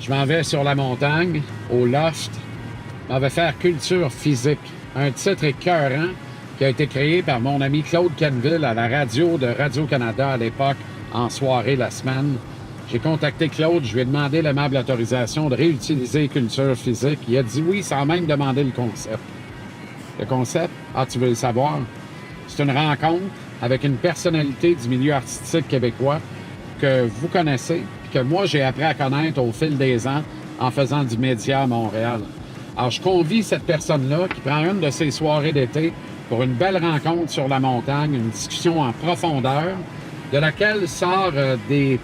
Je m'en vais sur la montagne, au Loft. Je m'en vais faire culture physique. Un titre écœurant qui a été créé par mon ami Claude Canville à la radio de Radio-Canada à l'époque, en soirée la semaine. J'ai contacté Claude, je lui ai demandé l'aimable autorisation de réutiliser culture physique. Il a dit oui, sans même demander le concept. Le concept, tu veux le savoir? C'est une rencontre avec une personnalité du milieu artistique québécois que vous connaissez, puis que moi, j'ai appris à connaître au fil des ans en faisant du média à Montréal. Alors, je convie cette personne-là qui prend une de ses soirées d'été pour une belle rencontre sur la montagne, une discussion en profondeur, de laquelle sort des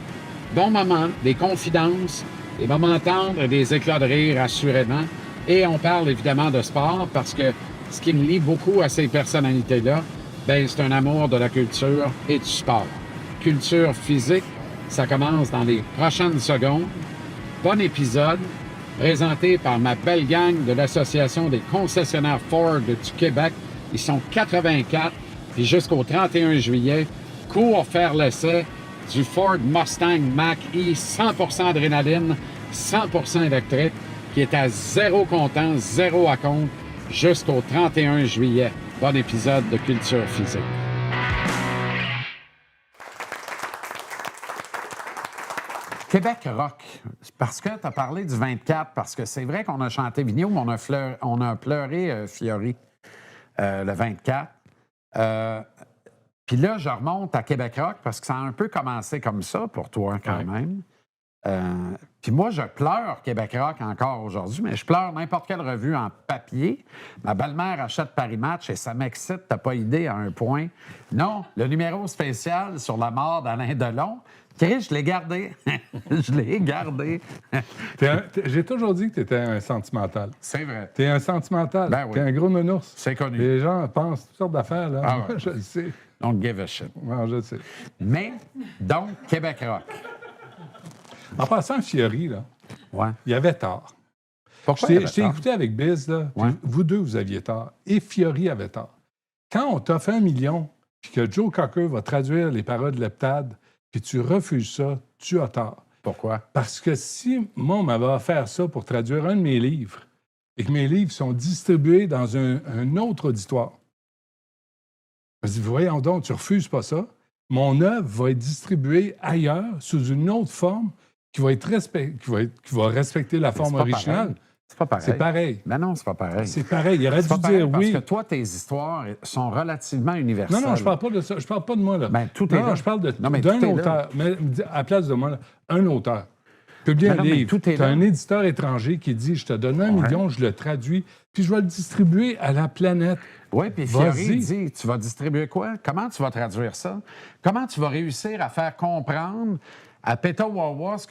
bons moments, des confidences, des moments tendres, des éclats de rire, assurément. Et on parle évidemment de sport parce que ce qui me lie beaucoup à ces personnalités-là, c'est un amour de la culture et du sport. Culture physique, ça commence dans les prochaines secondes. Bon épisode, présenté par ma belle gang de l'Association des concessionnaires Ford du Québec. Ils sont 84, puis jusqu'au 31 juillet, cours faire l'essai du Ford Mustang Mach-E 100% adrénaline, 100% électrique, qui est à zéro comptant, zéro à compte, jusqu'au 31 juillet. Bon épisode de Culture physique. Québec rock, parce que tu as parlé du 24, parce que c'est vrai qu'on a chanté Vigneault, mais on a pleuré Fiori le 24. Puis là, je remonte à Québec rock, parce que ça a un peu commencé comme ça pour toi quand même. Puis moi, je pleure Québec rock encore aujourd'hui, mais je pleure n'importe quelle revue en papier. Ma belle-mère achète Paris Match et ça m'excite, t'as pas idée, à un point. Non, le numéro spécial sur la mort d'Alain Delon, Chris, je l'ai gardé. Je l'ai gardé. J'ai toujours dit que tu étais un sentimental. C'est vrai. Tu es un sentimental. Ben oui. Tu es un gros nounours. C'est connu. Les gens pensent toutes sortes d'affaires, là. Ah ouais. Moi, je le sais. Don't give a shit. Non, je le sais. Mais, donc, Québec rock. En passant, Fiori, là, Ouais. il avait tort. Pourquoi Je t'ai écouté avec Biz, là, Ouais. vous deux, vous aviez tort. Et Fiori avait tort. Quand on t'offre 1 million, puis que Joe Cocker va traduire les paroles de l'heptade, puis tu refuses ça, tu as tort. Pourquoi? Parce que si moi, on m'avait offert ça pour traduire un de mes livres, et que mes livres sont distribués dans un autre auditoire, je dis, voyons donc, tu refuses pas ça. Mon œuvre va être distribuée ailleurs, sous une autre forme, qui va respecter la forme originale. C'est pas pareil. C'est pareil. Mais non, c'est pas pareil. C'est pareil. Il aurait dû pas pareil dire parce oui. que toi, tes histoires sont relativement universelles. Non, je parle pas de ça. Je parle pas de moi, là. Tout est là. Non, je parle Non, mais d'un tout est là. auteur. Mais à la place de moi, là, un auteur. Publie un non, mais livre. tout est Tu as là. un éditeur étranger qui dit, je te donne 1 million, je le traduis, puis je vais le distribuer à la planète. Oui, puis Fiori dit, tu vas distribuer quoi? Comment tu vas traduire ça? Comment tu vas réussir à faire comprendre à Petawawa ce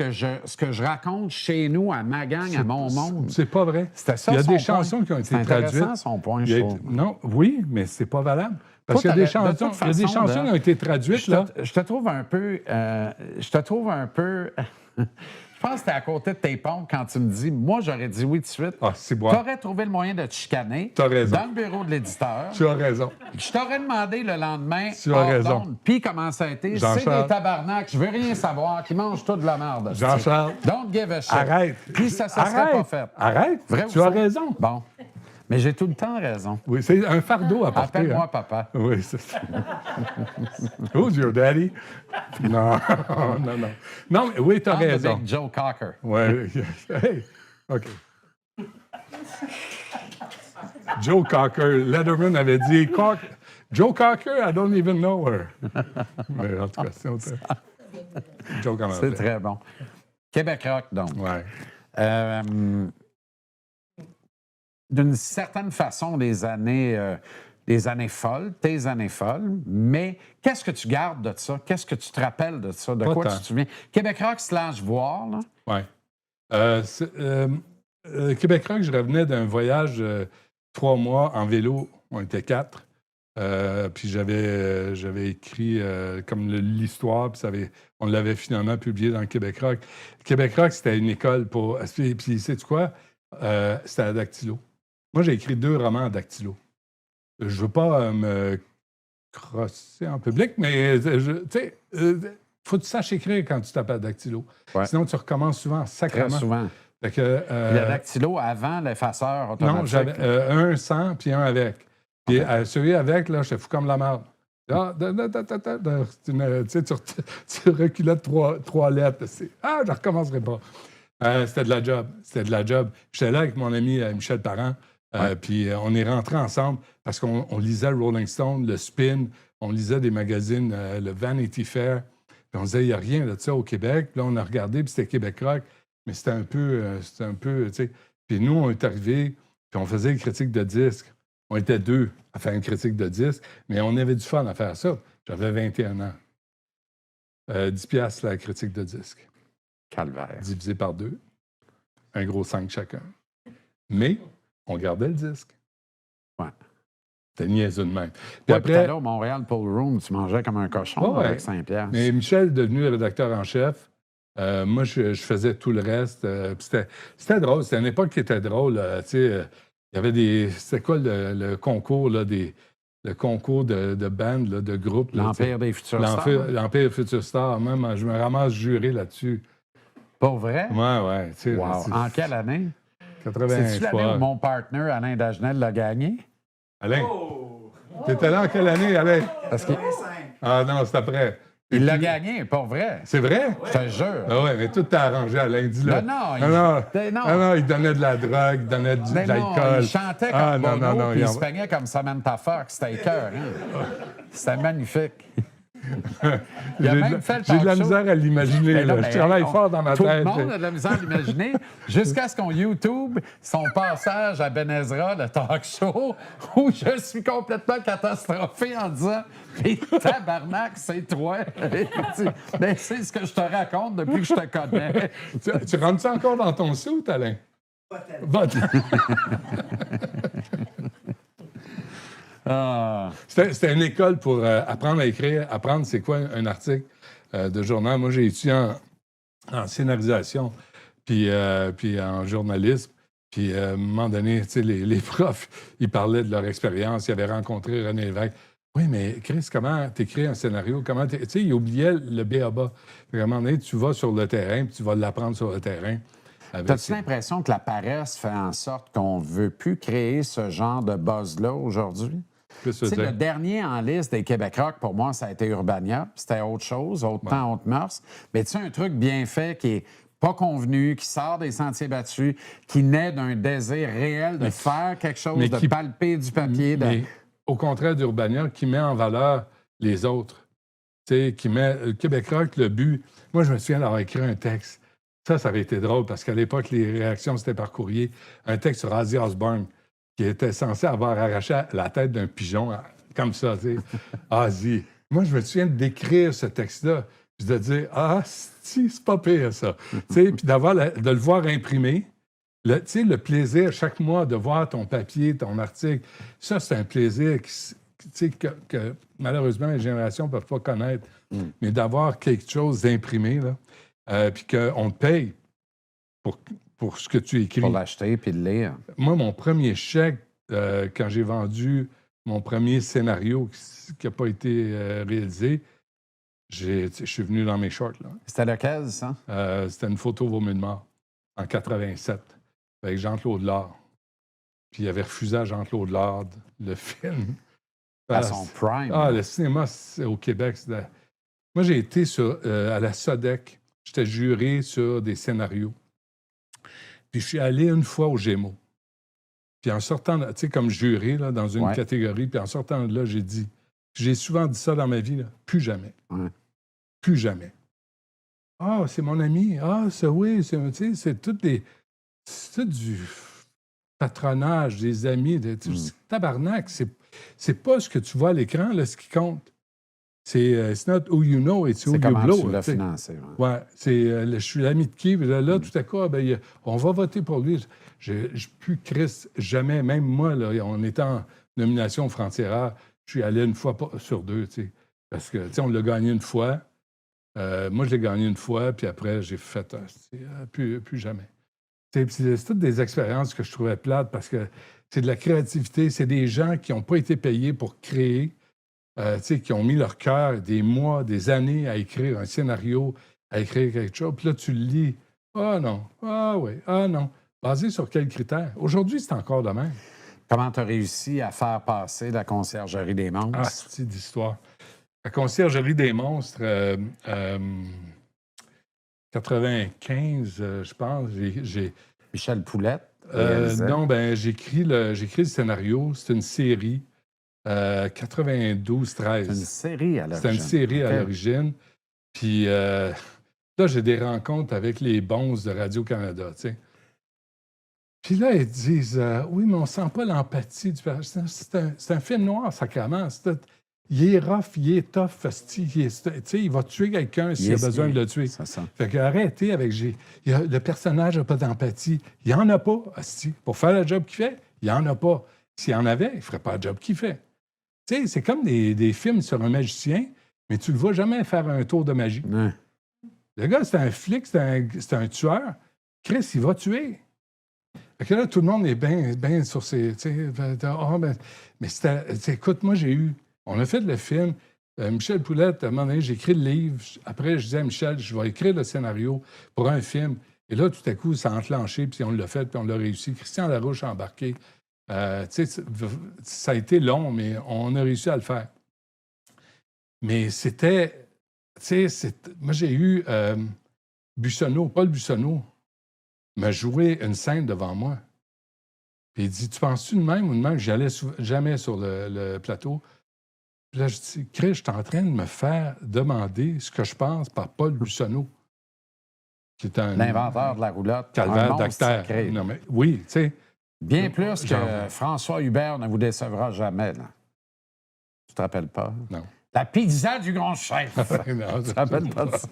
que je raconte chez nous, à ma gang, à mon monde? C'est pas vrai. C'était ça, il y a son des point. chansons qui ont été C'est traduites. intéressant, son point, je trouve. Non, oui, mais c'est pas valable. Parce Toi, qu'il y a des t'aurais- de chansons, toute il y a des façon, chansons là, qui ont été traduites, Je là. te trouve un peu... Je pense que t'es à côté de tes pompes quand tu me dis, moi, j'aurais dit oui tout de suite. Ah, c'est bon. T'aurais trouvé le moyen de te chicaner. T'as raison. Dans le bureau de l'éditeur. Tu as raison. Je t'aurais demandé le lendemain. Tu as raison. Puis comment ça a été? C'est Jean-Charles. des tabarnaks, je veux rien savoir, qui mangent tout de la merde. Jean-Charles. Don't give a shit. Arrête. Puis ça serait pas fait. Arrête. Vrai ou Tu as faux? raison. Bon. Mais j'ai tout le temps raison. Oui, c'est un fardeau à porter. Appelle-moi hein. papa. Oui, c'est ça. Who's your daddy? Non, non. Non, mais oui, tu as I'm the raison. big Joe Cocker. Oui. Hey, OK. Joe Cocker, Letterman avait dit, Joe Cocker, I don't even know her. Mais en tout cas, c'est autre. Joe Cocker. C'est très bon. Québec rock, donc. Ouais. D'une certaine façon, des années folles, tes années folles, mais qu'est-ce que tu gardes de ça? Qu'est-ce que tu te rappelles de ça? De Pas quoi tant. tu te souviens? Québec rock / voir, là? Oui. Québec Rock, je revenais d'un voyage 3 mois en vélo. On était 4. Puis j'avais écrit comme l'histoire, puis on l'avait finalement publié dans Québec Rock. Québec Rock, c'était une école pour... Puis sais-tu quoi? C'était à dactylo. Moi, j'ai écrit 2 romans à dactylo. Je veux pas me crosser en public, mais tu sais, faut que tu saches écrire quand tu tapes à dactylo. Ouais. Sinon, tu recommences souvent, sacrément. Très souvent. Fait que, Le dactylo avant l'effaceur automatique. non, j'avais un sans, puis un avec. Puis celui avec, là, j'étais fou comme la merde. Là, tu reculais de trois lettres. Je ne recommencerai pas. C'était de la job. C'était de la job. J'étais là avec mon ami Michel Parent. Puis on est rentrés ensemble parce qu'on lisait le Rolling Stone, le Spin, on lisait des magazines, le Vanity Fair. Puis on disait, il n'y a rien de ça au Québec. Puis là, on a regardé, puis c'était Québec Rock. Mais c'était un peu, tu sais. Puis nous, on est arrivés, puis on faisait une critique de disques. On était 2 à faire une critique de disques, mais on avait du fun à faire ça. J'avais 21 ans. 10 piastres la critique de disques. Calvaire. Divisé par 2. Un gros 5 chacun. Mais on gardait le disque. Ouais. C'était niaiseux de même. Puis après, là, au Montréal, Paul Room, tu mangeais comme un cochon avec 5 piastres. Mais Michel est devenu rédacteur en chef. Moi, je faisais tout le reste. C'était drôle. C'était une époque qui était drôle. Il y avait des... C'était quoi le concours, là, le concours de band, là, de groupe? L'Empire des futurs stars. L'Empire des futurs stars. Même, je me ramasse juré là-dessus. Pour vrai? Ouais. Wow. En quelle année? 83. C'est-tu l'année où mon partner, Alain Dagenel, l'a gagné? Alain? T'étais là en quelle année, Alain? Parce que... Ah non, c'est après. Il l'a gagné, pour vrai. C'est vrai? Je te jure. Ah ouais, mais tout t'a arrangé, Alain. Dis-le. Non, il donnait de la drogue, il donnait de l'alcool. Il chantait comme Bono, puis il se peignait comme Samantha Fox. C'était écœur, hein? C'était magnifique. Il a même fait le talk show. J'ai de la misère à l'imaginer. Je travaille fort dans ma tête. Tout le monde a de la misère à l'imaginer. Jusqu'à ce qu'on YouTube son passage à Ben Ezra, le talk show, où je suis complètement catastrophé en disant « Mais tabarnak, c'est toi! » Ben, c'est ce que je te raconte depuis que je te connais. Tu rentres ça encore dans ton sou, Alain? Pas tellement. C'était une école pour apprendre à écrire, apprendre c'est quoi un article de journal. Moi, j'ai étudié en scénarisation puis en journalisme. Puis à un moment donné, les profs, ils parlaient de leur expérience. Ils avaient rencontré René Lévesque. Oui, mais Chris, comment t'écris un scénario? Comment ils oubliaient le B.A.B.A. À un moment donné, tu vas sur le terrain puis tu vas l'apprendre sur le terrain. T'as-tu l'impression que la paresse fait en sorte qu'on ne veut plus créer ce genre de buzz-là aujourd'hui? Le dernier en liste des Québec Rock, pour moi, ça a été Urbania. C'était autre chose, autre temps, autre mœurs. Mais tu sais, un truc bien fait qui est pas convenu, qui sort des sentiers battus, qui naît d'un désir réel de faire quelque chose, de palper du papier. Mais, au contraire d'Urbania, qui met en valeur les autres. Qui met le Québec Rock, le but. Moi, je me souviens d'avoir écrit un texte. Ça avait été drôle parce qu'à l'époque, les réactions, c'était par courrier. Un texte sur Ozzy Osbourne qui était censé avoir arraché la tête d'un pigeon, comme ça, tu sais. Ozzy. Moi, je me souviens d'écrire ce texte-là, puis de dire « Ah, si, c'est pas pire, ça. » Tu sais, puis de le voir imprimé. Tu sais, le plaisir, chaque mois, de voir ton papier, ton article, ça, c'est un plaisir que malheureusement, les générations ne peuvent pas connaître. Mais d'avoir quelque chose d'imprimé, là, puis qu'on te paye pour ce que tu écris. Pour l'acheter puis le lire. Moi, mon premier chèque, quand j'ai vendu mon premier scénario qui n'a pas été réalisé, je suis venu dans mes shorts. Là. C'était lequel, ça? C'était une photo Vaut mieux de mort, en 87, avec Jean-Claude Lard. Puis il avait refusé à Jean-Claude Lard le film. À son prime. Le cinéma au Québec, moi, j'ai été à la Sodec. J'étais juré sur des scénarios. Puis je suis allé une fois au Gémeaux. Puis en sortant, tu sais, comme juré là, dans une catégorie, puis en sortant de là, j'ai souvent dit ça dans ma vie, là, plus jamais. Plus jamais. Ah, c'est mon ami. Ah, ça, oui, c'est tout du patronage, des amis. Tabarnak, c'est pas ce que tu vois à l'écran, là, ce qui compte. It's not who you know, it's who you blow. C'est comment tu l'as financé. Je suis l'ami de qui, puis là, tout à coup, on va voter pour lui. Je plus Christ, jamais, même moi, là, on était en nomination Frontières, je suis allé une fois sur 2, parce que, on l'a gagné une fois. Moi, je l'ai gagné une fois, puis après, j'ai fait plus jamais. C'est toutes des expériences que je trouvais plates, parce que c'est de la créativité, c'est des gens qui n'ont pas été payés pour créer. qui ont mis leur cœur des mois, des années à écrire un scénario, à écrire quelque chose. Puis là, tu le lis. Ah non, ah oui, ah non. Basé sur quels critères? Aujourd'hui, c'est encore de même. Comment tu as réussi à faire passer la conciergerie des monstres? Ah, c'est d'histoire. La conciergerie des monstres, 95, je pense, j'ai Michel Poulette. réalisait. non, j'ai écrit le scénario. C'est une série, 92-13. C'est une série à l'origine. C'était une série à OK. l'origine. Puis là, j'ai des rencontres avec les bons de Radio-Canada, tu sais. Puis là, ils disent oui, mais on sent pas l'empathie du personnage. C'est un film noir, sacrément. Il est rough, il est tough, tu sais, il va tuer quelqu'un s'il a besoin de le tuer. C'est ça. Fait que arrêtez avec le personnage n'a pas d'empathie. Il n'y en a pas, asti. Pour faire le job qu'il fait, il n'y en a pas. S'il y en avait, il ne ferait pas le job qu'il fait. Tu sais, c'est comme des films sur un magicien, mais tu ne le vois jamais faire un tour de magie. Ouais. Le gars, c'est un flic, c'est un tueur. Chris, il va tuer. Fait que là, tout le monde est bien sur ses... mais c'était... Écoute, moi, on a fait le film. Michel Poulette, à un moment donné, j'ai écrit le livre. Après, je disais à Michel, je vais écrire le scénario pour un film. Et là, tout à coup, ça a enclenché, puis on l'a fait, puis on l'a réussi. Christian Larouche a embarqué. Ça a été long, mais on a réussi à le faire. Mais c'était... moi, j'ai eu Paul Bussonneau m'a joué une scène devant moi. Puis il dit, tu penses-tu de même ou de même? J'allais jamais sur le plateau. Puis là, je dis, Chris, je suis en train de me faire demander ce que je pense par Paul Bussonneau, qui est L'inventeur de la roulotte. calvaire d'acteur. Non, mais oui, tu sais. Bien plus que François Hubert ne vous décevra jamais. Là. Tu te rappelles pas? Non. La pizza du grand chef. Non, Tu te rappelles pas de ça?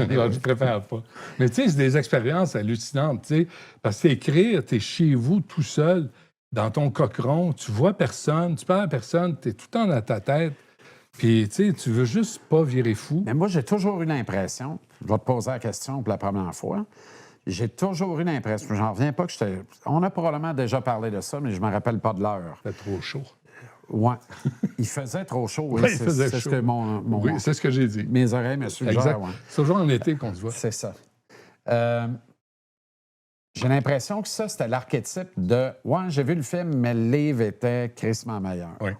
non, je préfère pas. Mais tu sais, c'est des expériences hallucinantes, tu sais. Parce que écrire, tu es chez vous tout seul, dans ton coqueron, tu vois personne, tu parles à personne, tu es tout le temps dans ta tête. Puis, tu sais, tu veux juste pas virer fou. Mais moi, j'ai toujours eu l'impression, je vais te poser la question pour la première fois, j'ai toujours eu l'impression, j'en reviens pas que j'étais... On a probablement déjà parlé de ça, mais je me rappelle pas de l'heure. C'était trop chaud. Oui. Il faisait trop chaud. Oui, Ouais, il faisait c'est chaud. ce que Oui, c'est ce que j'ai dit. mes oreilles me suggèrent. Exact. Ouais. C'est toujours en été qu'on se voit. C'est ça. J'ai l'impression que ça, c'était l'archétype de « Ouais, j'ai vu le film, mais le livre était crissement meilleur. » Oui.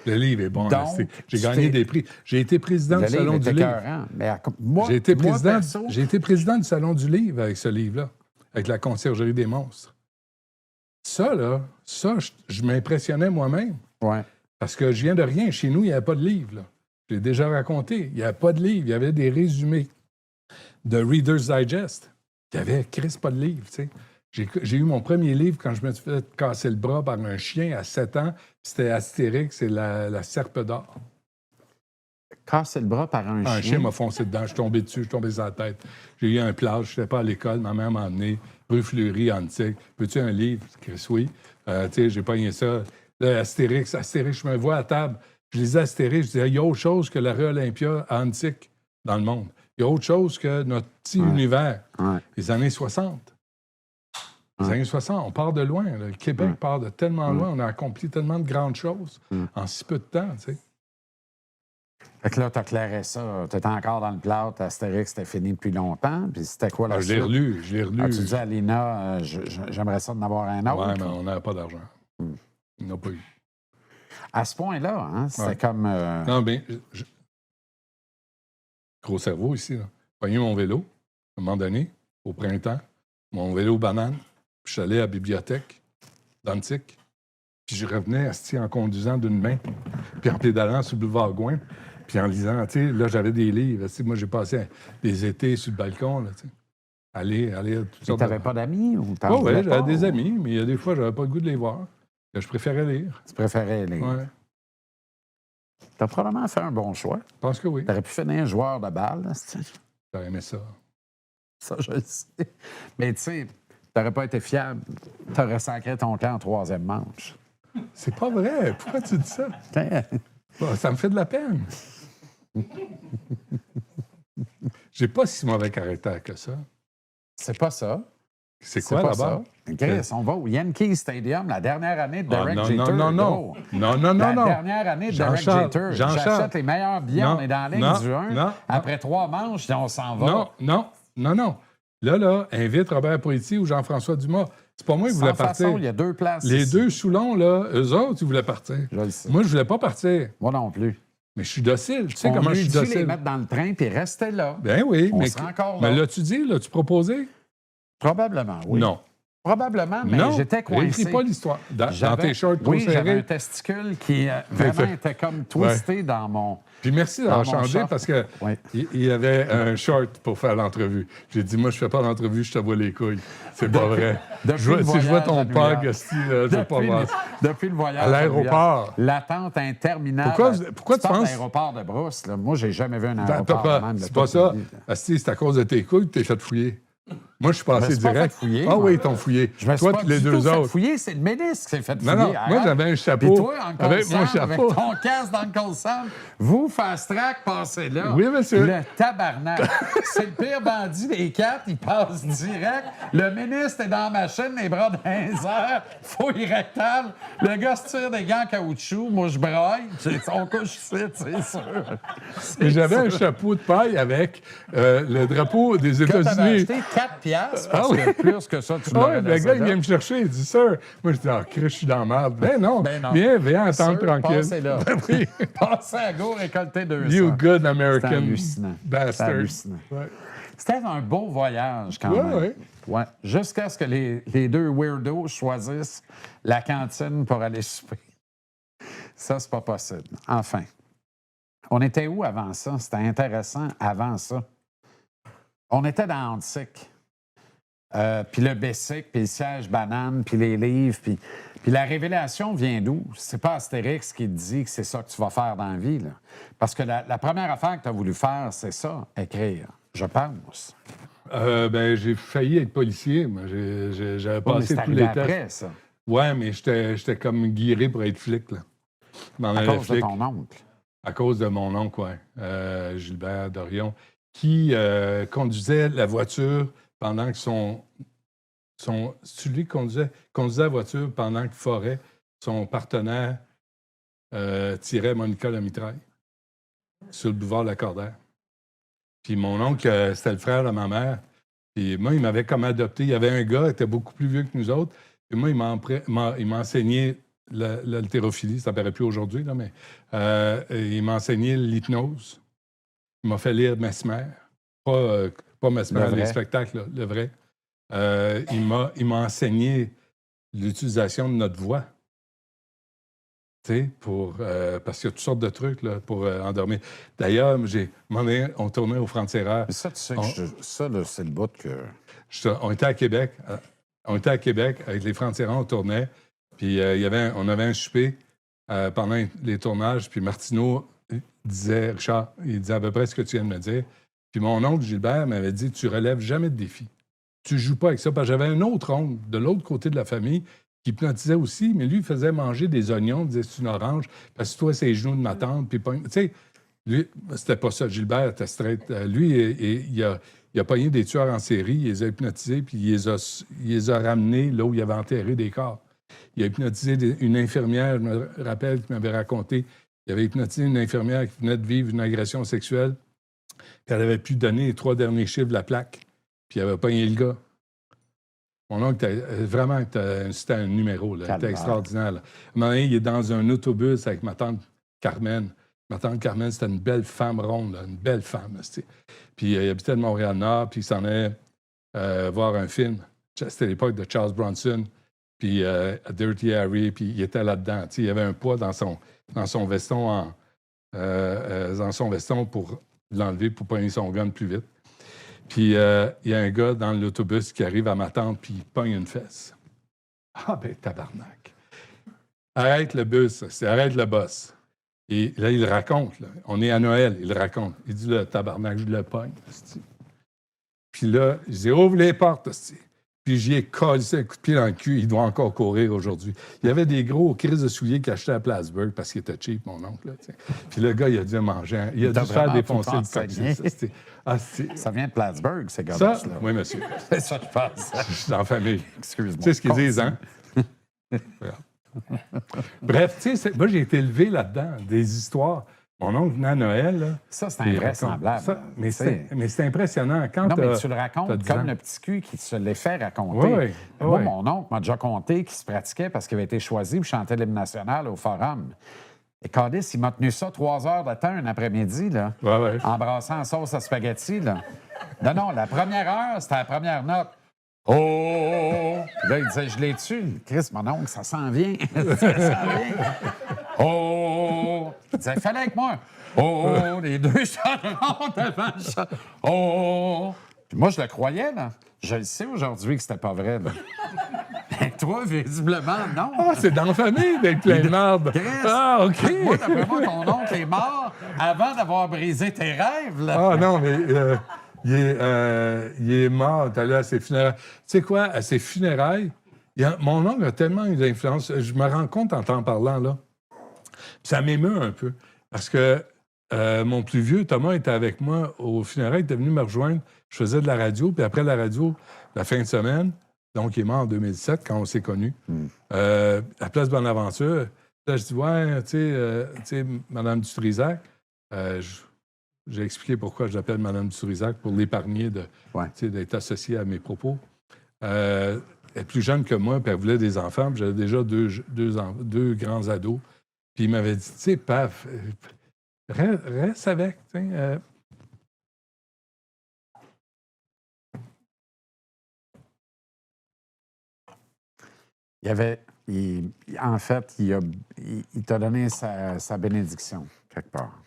Le livre est bon. Donc, j'ai gagné des prix. J'ai été président Le du Salon livre du était Livre. écœurant. Mais moi, J'ai été président du Salon du Livre avec ce livre-là, avec la conciergerie des monstres. Ça, je m'impressionnais moi-même. Ouais. Parce que je viens de rien. Chez nous, il n'y avait pas de livre. Là. J'ai déjà raconté. Il n'y avait pas de livre. Il y avait des résumés de Reader's Digest. Il y avait Chris, pas de livre. Tu sais. J'ai eu mon premier livre quand je me suis fait casser le bras par un chien à 7 ans. C'était Astérix et la Serpe d'or. Casser le bras par un chien. Un chien m'a foncé dedans. Je suis tombé dessus, je suis tombé sur la tête. J'ai eu un plage. Je n'étais pas à l'école. Ma mère m'a emmené. Rue Fleury, Antique. Veux-tu un livre? Chris, oui. Tu sais, j'ai pogné ça. Là, Astérix, je me vois à table. Je lisais Astérix, je disais, il y a autre chose que la rue Olympia à Antique dans le monde. Il y a autre chose que notre petit univers. Ouais. Les années 60. Les années 60, on part de loin. Là. Le Québec part de tellement loin. On a accompli tellement de grandes choses en si peu de temps, tu sais. Fait que là, tu éclairé ça. Tu étais encore dans le plâtre. Astérix, c'était fini depuis longtemps. Puis c'était quoi la Je l'ai relu. Ah, tu dis à Lina, j'aimerais ça d'en avoir un autre. Oui, mais on n'avait pas d'argent. Il n'a pas eu. À ce point-là, hein, c'était comme... Non, bien, gros cerveau ici. Là. Pogné mon vélo, à un moment donné, au printemps, mon vélo banane, puis je suis allé à la bibliothèque d'Antique, puis je revenais assis en conduisant d'une main, puis en pédalant sur le boulevard Gouin, puis en lisant, tu sais, là, j'avais des livres. Moi, j'ai passé des étés sur le balcon, là, tu sais. Aller toutes sortes. Tu n'avais pas d'amis? Ou oui, j'avais des amis, mais il y a des fois, j'avais pas le goût de les voir. Je préférais lire. Tu préférais lire? Oui. Tu as probablement fait un bon choix. Je pense que oui. Tu aurais pu finir joueur de balle. J'aurais aimé ça. Ça, je le sais. Mais tu sais, tu n'aurais pas été fiable. Tu aurais sacré ton camp en troisième manche. C'est pas vrai. Pourquoi tu dis ça? Bon, ça me fait de la peine. J'ai pas si mauvais caractère que ça. C'est pas ça. C'est quoi là-bas? Chris, on va au Yankee Stadium la dernière année de Derek non, Jeter. non. La dernière année de Derek Jeter. Jean-Charles. J'achète les meilleurs billets, on est dans la ligne du 1. Après 3 manches, on s'en va. Non. Là, invite Robert Poitier ou Jean-François Dumas. C'est pas moi qui voulais partir. Il y a 2 places. Les ici. 2 Soulons, là, eux autres, ils voulaient partir. Je le sais. Moi, je voulais pas partir. Moi non plus. Mais je suis docile. Tu sais On comment je lui suis dit docile? les mettre dans le train puis rester là. Ben oui, On mais. sera encore là. Mais l'as-tu dit? L'as-tu proposé? Probablement, oui. Non. Probablement, mais Non, j'étais coincé. réécris pas l'histoire. Dans tes shorts trop Oui, j'avais un serrés. testicule qui vraiment était comme twisté dans mon... Puis merci d'avoir Dans mon changé short. parce que Oui. il y avait un short pour faire l'entrevue. J'ai dit, moi, je fais pas l'entrevue, je te vois les couilles. C'est pas vrai. depuis le Si je vois voyage ton à New York. pog, je vais pas voir. Depuis le voyage À l'aéroport. L'attente interminable. Pourquoi tu parles penses- d'aéroport de Brousse, là. Moi, j'ai jamais vu un Ben, aéroport papa, de même de c'est pas toute ça. ma vie, là. Asti, c'est à cause de tes couilles que t'es fait fouiller. Moi, je suis passé Je me suis pas direct. fait fouiller, Ah moi. oui, ils t'ont fouillé. Je me suis Toi pas puis les du 2 tout fait autres. fouiller, c'est le ministre qui s'est fait Non, fouiller. non, moi, Arrête. j'avais un chapeau. Puis toi, Uncle Avec mon Sam, avec chapeau. ton casque d'Uncle Sam, vous, Fast Track, passez là. Oui, monsieur. Le tabarnak. C'est le pire bandit des 4, il passe direct. Le ministre est dans la machine, les bras dans les airs, fouille rectale. Le gars se tire des gants en caoutchouc, moi, je braille. On couche ici, c'est sûr. Et j'avais un chapeau de paille avec le drapeau des Que t'avais États-Unis. acheté 4 piastres, parce Ah oui. que plus que ça, tu Ah l'aurais oui, le laissé gars, il là. vient me chercher, il dit, Sir. Moi, je dis, ah, Chris, je suis dans la merde. Ben non, viens attendre Sir, tranquille. passez là. Ben oui. Passez à go, récoltez 200. You good C'était American hallucinant. C'était bastard. hallucinant. Ouais. C'était un beau voyage quand Ouais, même. ouais. Ouais. Jusqu'à ce que les 2 weirdos choisissent la cantine pour aller souper. Ça, c'est pas possible. Enfin. On était où avant ça? C'était intéressant avant ça. On était dans Antique. Puis le Bessic, puis le siège banane, puis les livres, puis la révélation vient d'où? C'est pas Astérix qui te dit que c'est ça que tu vas faire dans la vie, là. Parce que la première affaire que tu as voulu faire, c'est ça, écrire. Je pense. Ben, j'ai failli être policier. Moi, j'avais Oui, mais passé c'est tous arrivé les tests. après, ça. Ouais, mais j'étais comme guiré pour être flic, là. Je m'en À allais cause de flic. ton oncle. À cause de mon oncle, oui, Gilbert Dorion, qui conduisait la voiture pendant que c'est lui qui conduisait la voiture pendant que Forêt, son partenaire, tirait Monica la mitraille sur le boulevard Lacordaire. Puis mon oncle, c'était le frère de ma mère. Puis moi, il m'avait comme adopté. Il y avait un gars qui était beaucoup plus vieux que nous autres. Puis moi, il m'a enseigné l'haltérophilie, ça ne paraît plus aujourd'hui, là, mais il m'a enseigné l'hypnose. Il m'a fait lire Mesmer. Pas Mesmer, les spectacles, là, le vrai. Il m'a enseigné l'utilisation de notre voix. Tu sais, parce qu'il y a toutes sortes de trucs là, pour endormir. D'ailleurs, on tournait au Franc-Tireur. Ça, tu sais, ça, là, c'est le bout que... On était à Québec. Avec les Francs-Tireurs, on tournait. Puis on avait un souper pendant les tournages. Puis Martineau disait, Richard, il disait à peu près ce que tu viens de me dire. Puis mon oncle Gilbert m'avait dit, tu relèves jamais de défis. Tu joues pas avec ça. Parce que j'avais un autre oncle de l'autre côté de la famille qui hypnotisait aussi, mais lui, il faisait manger des oignons, il disait, c'est une orange, parce que toi, c'est les genoux de ma tante. Puis, tu sais, lui, c'était pas ça. Gilbert était straight. Lui, il a pogné des tueurs en série, il les a hypnotisés, puis il les a ramenés là où il avait enterré des corps. Il a hypnotisé une infirmière, je me rappelle, qui m'avait raconté, il avait hypnotisé une infirmière qui venait de vivre une agression sexuelle, qu'elle avait pu donner les 3 derniers chiffres de la plaque, puis il avait pogné le gars. Mon oncle, vraiment, c'était un numéro, là. C'était extraordinaire. Là. À un moment donné, il est dans un autobus avec ma tante Carmen. Ma tante Carmen, c'était une belle femme ronde, là, une belle femme. Puis il habitait de Montréal-Nord, puis il s'en allait voir un film. C'était l'époque de Charles Bronson, puis Dirty Harry, puis il était là-dedans. Il y avait un poids dans son veston pour l'enlever, pour pogner son gun plus vite. Puis il y a un gars dans l'autobus qui arrive à ma tante, puis il pogne une fesse. Ah ben tabarnak. Arrête le bus, arrête le boss. Et là, il raconte. Là. On est à Noël, il raconte. Il dit, le tabarnak, je le pogne. Puis là, je dis, ouvre les portes. puis j'y ai cassé un coup de pied dans le cul. Il doit encore courir aujourd'hui. Il y avait des gros crises de souliers qu'il achetait à Plattsburgh parce qu'il était cheap, mon oncle. Là, puis le gars, il a dû manger. Il a dû se faire défoncer le coccyx. Ça vient de Plattsburgh, ces gars-là. Ça, oui, monsieur. C'est ça, je pense. Je suis en famille. Excuse-moi. Tu sais ce qu'ils disent, hein? Bref, tu sais, moi, j'ai été élevé là-dedans, des histoires. Mon oncle venait à Noël. Là, ça, c'est invraisemblable. Mais c'est impressionnant. Quand non, mais tu le racontes comme le petit cul qui se les fait raconter. Oui, moi, mon oncle m'a déjà conté qu'il se pratiquait parce qu'il avait été choisi pour chanter l'hymne national au Forum. Et Cadiz, il m'a tenu ça 3 heures de temps un après-midi, là, en brassant en sauce à spaghetti. Là. Non, la première heure, c'était la première note. Oh! Puis là, il disait, je l'ai tué. Chris, mon oncle, ça s'en vient. Ça s'en vient. Oh! Il disait, fallait avec moi. Oh! Les deux chanteront devant le chat. Oh! Puis moi, je le croyais, là. Je le sais aujourd'hui que c'était pas vrai, là. Mais toi, visiblement, non. Ah, c'est dans la famille d'être plein de merde. Ah, OK. Moi, d'après moi, ton oncle est mort avant d'avoir brisé tes rêves, là. Ah, non, mais... il est mort, t'es allé à ses funérailles. Tu sais quoi, à ses funérailles, mon oncle a tellement eu d'influence. Je me rends compte en t'en parlant, là. Puis ça m'émeut un peu. Parce que mon plus vieux, Thomas, était avec moi aux funérailles. Il était venu me rejoindre. Je faisais de la radio. Puis après la radio, la fin de semaine, donc il est mort en 2007, quand on s'est connus, à Place Bonaventure. Là, je dis, ouais, tu sais, Mme Dutrisac, j'ai expliqué pourquoi je l'appelle Mme Dutrisac, pour l'épargner d'être associé à mes propos. Elle est plus jeune que moi, puis elle voulait des enfants. J'avais déjà deux grands ados. Puis il m'avait dit, tu sais, paf, reste avec. Il y avait... en fait, il t'a donné sa bénédiction, quelque part.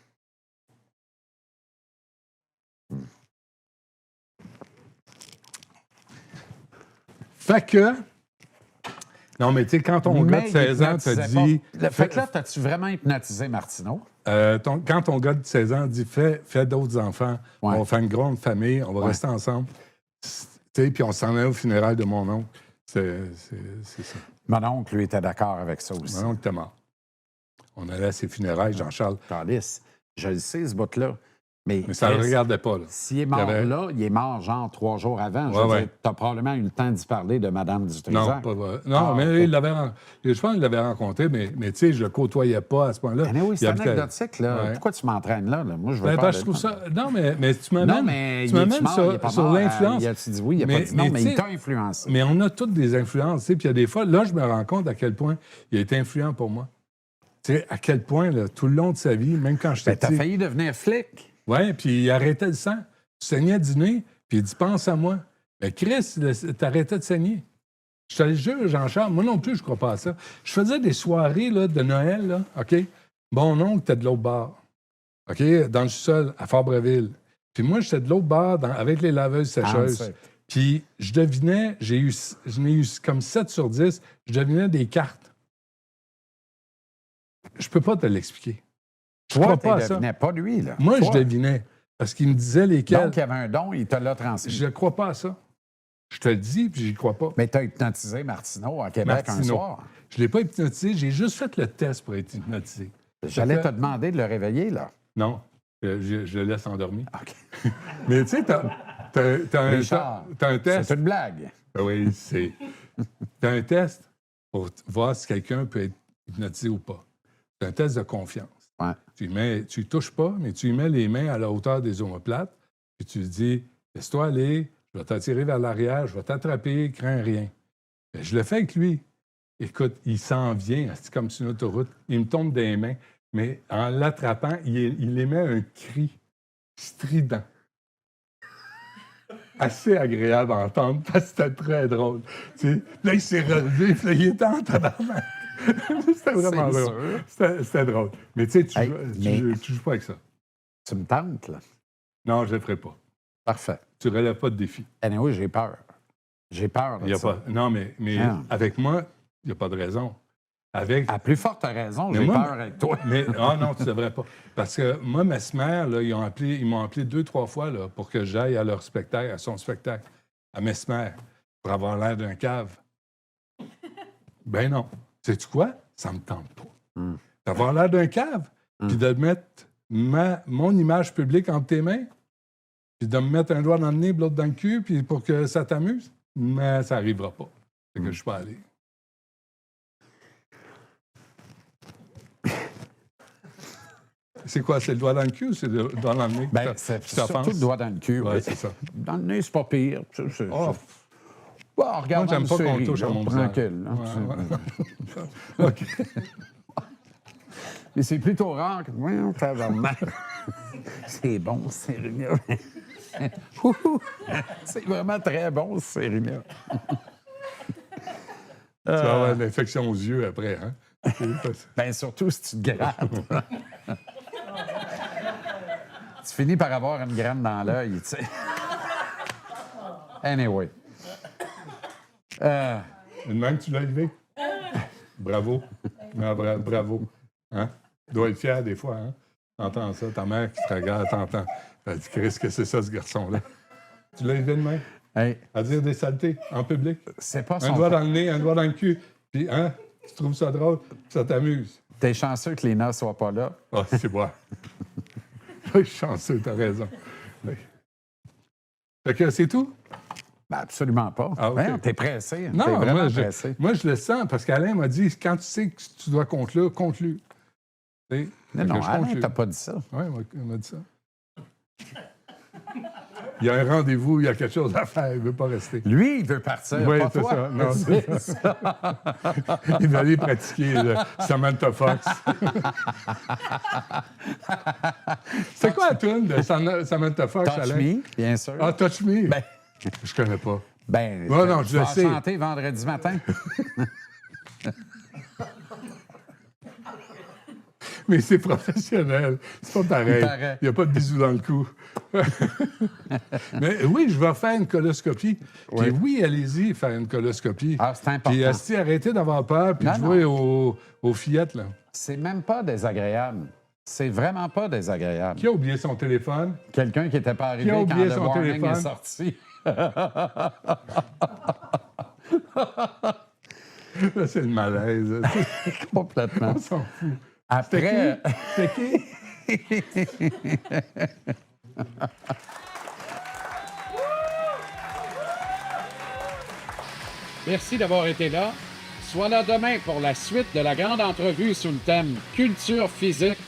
Fait que... Non, mais tu sais, quand ton gars de 16 ans te dit... Fait que là, t'as-tu vraiment hypnotisé Martineau? Quand ton gars de 16 ans dit « Fais d'autres enfants, on va faire une grande famille, on va rester ensemble. » Tu sais, puis on s'en est au funérailles de mon oncle. C'est ça. Mon oncle, lui, était d'accord avec ça aussi. Mon oncle était mort. On allait à ses funérailles, Jean-Charles. Calice, je le sais, ce bout-là. Mais ça ne le regardait pas, là. S'il est mort là, il est mort genre 3 jours avant. Je veux dire, t'as probablement eu le temps d'y parler de Mme Dutrisac. Non, pas vrai. Non, mais il l'avait je pense qu'il l'avait rencontré, mais tu sais, je le côtoyais pas à ce point-là. Mais oui, c'est anecdotique, là. Ouais. Pourquoi tu m'entraînes là? Moi, je veux pas... je trouve ça... Non, mais tu m'amènes sur l'influence. Il a dit oui, il n'a pas dit non, mais il t'a influencé. Mais on a toutes des influences, tu sais. Puis il y a des fois, là, je me rends compte à quel point il a été influent pour moi. Tu sais, à quel point, là, tout le long de sa vie, même quand j'étais petit... T'as failli devenir flic. Oui, puis il arrêtait le sang. Tu saignais du nez, puis il dit « Pense à moi ». Mais Chris, t'arrêtais de saigner. Je te le jure, Jean-Charles, moi non plus, je crois pas à ça. Je faisais des soirées là, de Noël, là, OK? Mon oncle était de l'autre bord, OK? Dans le sol, à Fabreville. Puis moi, j'étais de l'autre bord avec les laveuses sécheuses. Puis je devinais, je n'ai eu comme 7 sur 10, je devinais des cartes. Je peux pas te l'expliquer. Je crois pas ça. Pas lui, là. Moi, je devinais. Parce qu'il me disait lesquels. Donc, il y avait un don, il te l'a transmis. Je ne crois pas à ça. Je te le dis, puis j'y crois pas. Mais tu as hypnotisé Martineau à Québec un soir. Je ne l'ai pas hypnotisé, j'ai juste fait le test pour être hypnotisé. J'allais te demander de le réveiller, là. Non, je le laisse endormi. OK. Mais tu sais, t'as un test. C'est une blague. Oui, c'est... T'as un test pour voir si quelqu'un peut être hypnotisé ou pas. C'est un test de confiance. Ouais. Tu ne touches pas, mais tu lui mets les mains à la hauteur des omoplates, puis tu lui dis « Laisse-toi aller, je vais t'attirer vers l'arrière, je vais t'attraper, crains rien. » Je le fais avec lui. Écoute, il s'en vient, c'est comme sur une autoroute, il me tombe des mains, mais en l'attrapant, il émet un cri strident. Assez agréable à entendre, parce que c'était très drôle. Tu sais, là, il s'est relevé, puis là, il était en tabarnak. C'était vraiment drôle. C'était drôle. Mais tu sais, tu joues pas avec ça. Tu me tentes, là? Non, je ne le ferai pas. Parfait. Tu ne relèves pas de défi. Oui, j'ai peur. J'ai peur de ça. Non, mais avec moi, il n'y a pas de raison. À plus forte raison, j'ai peur avec toi. Non, tu ne devrais pas. Parce que moi, Mesmer, là, ils m'ont appelé 2-3 fois là, pour que j'aille à leur spectacle, à son spectacle, à Mesmer. pour avoir l'air d'un cave. Ben non. Sais-tu quoi? Ça me tente pas. D'avoir l'air d'un cave, puis de mettre mon image publique entre tes mains, puis de me mettre un doigt dans le nez, l'autre dans le cul, puis pour que ça t'amuse, mais ça n'arrivera pas. C'est que je suis pas allé. C'est quoi? C'est le doigt dans le cul ou c'est le doigt dans le nez? Ben, c'est surtout le doigt dans le cul. Oui, c'est ça. Dans le nez, c'est pas pire. Regarde, moi, j'aime pas qu'on touche à mon visage. Tranquille. Ouais. OK. Mais c'est plutôt rare que... Oui, c'est bon, c'est Cérémia. C'est vraiment très bon, Cérémia. Tu vas avoir une infection aux yeux après, hein? Bien, surtout si tu te grattes. Tu finis par avoir une graine dans l'œil, tu sais. Anyway. Une main que tu l'as levée? Bravo. Non, bravo. Hein? Tu dois être fier des fois, hein? T'entends ça, ta mère qui te regarde, t'entends. Elle dit, Chris, que c'est ça, ce garçon-là? Tu l'as levé de main? Hey. À dire des saletés en public? C'est pas un doigt dans le nez, un doigt dans le cul. Puis, hein? Tu trouves ça drôle? Ça t'amuse? T'es chanceux que Léna soit pas là. Ah, c'est bon. Je suis chanceux, t'as raison. Oui. Fait que c'est tout? Ben absolument pas. Ah, okay. T'es pressé. Non, t'es vraiment pressé. Moi, je le sens parce qu'Alain m'a dit quand tu sais que tu dois conclure, conclue. Non, Alain, t'as pas dit ça. Oui, il m'a dit ça. Il y a un rendez-vous, il y a quelque chose à faire, il ne veut pas rester. Lui, il veut partir, oui, pas c'est toi. Ça. Non, c'est ça. Il va aller pratiquer le Samantha Fox. C'est quoi la tune de Samantha Fox, Touch Alain? Me, bien sûr. Ah, Touch Me? Ben, je connais pas. Ben, non, je le sais. Tu vas chanter vendredi matin. Mais c'est professionnel. C'est pas pareil. Il n'y a pas de bisous dans le cou. Mais oui, je vais faire une coloscopie. Oui. Puis oui, allez-y faire une coloscopie. Ah, c'est important. Puis arrêtez d'avoir peur puis de jouer aux fillettes, là. C'est même pas désagréable. C'est vraiment pas désagréable. Qui a oublié son téléphone? Quelqu'un qui n'était pas arrivé quand le warning est sorti. Là, c'est le malaise. Complètement. On s'en fout. Après... C'est qui? Merci d'avoir été là. Sois là demain pour la suite de la grande entrevue sous le thème Culture physique,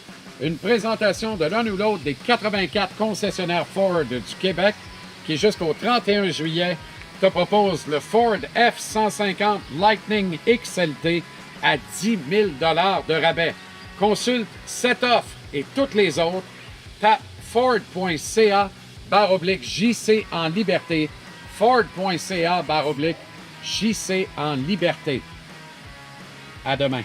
une présentation de l'un ou l'autre des 84 concessionnaires Ford du Québec qui, jusqu'au 31 juillet, te propose le Ford F-150 Lightning XLT à 10 000 $ de rabais. Consulte cette offre et toutes les autres. Tape Ford.ca/JC en liberté. Ford.ca/JC en liberté. À demain.